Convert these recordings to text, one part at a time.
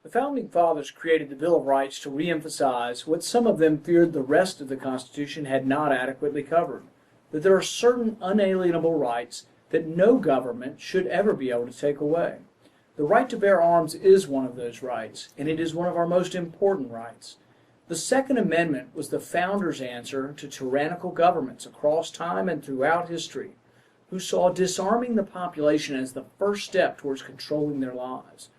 The Founding Fathers created the Bill of Rights to reemphasize what some of them feared the rest of the Constitution had not adequately covered, that there are certain unalienable rights that no government should ever be able to take away. The right to bear arms is one of those rights, and it is one of our most important rights. The Second Amendment was the Founders' answer to tyrannical governments across time and throughout history, who saw disarming the population as the first step towards controlling their lives.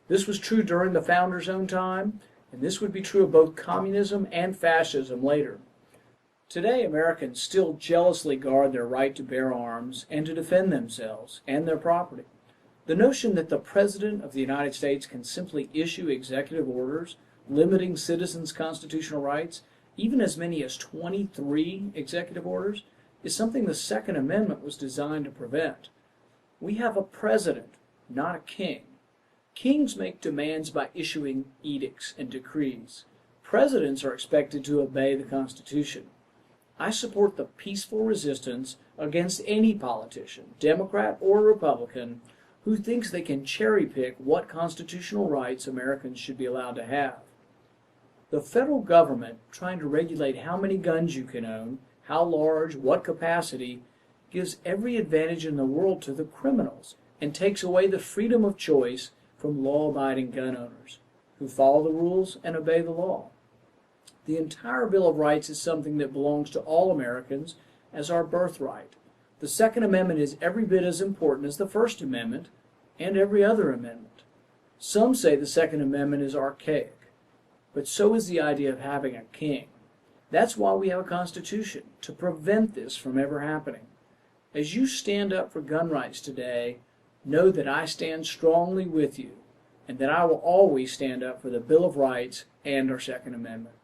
This was true during the Founders' own time, and this would be true of both communism and fascism later. Today, Americans still jealously guard their right to bear arms and to defend themselves and their property. The notion that the President of the United States can simply issue executive orders limiting citizens' constitutional rights, even as many as 23 executive orders, is something the Second Amendment was designed to prevent. We have a president, not a king. Kings make demands by issuing edicts and decrees. Presidents are expected to obey the Constitution. I support the peaceful resistance against any politician, Democrat or Republican, who thinks they can cherry-pick what constitutional rights Americans should be allowed to have. The federal government trying to regulate how many guns you can own, how large, what capacity, gives every advantage in the world to the criminals and takes away the freedom of choice from law-abiding gun owners who follow the rules and obey the law. The entire Bill of Rights is something that belongs to all Americans as our birthright. The Second Amendment is every bit as important as the First Amendment and every other amendment. Some say the Second Amendment is archaic, but so is the idea of having a king. That's why we have a Constitution, to prevent this from ever happening. As you stand up for gun rights today, know that I stand strongly with you, and that I will always stand up for the Bill of Rights and our Second Amendment.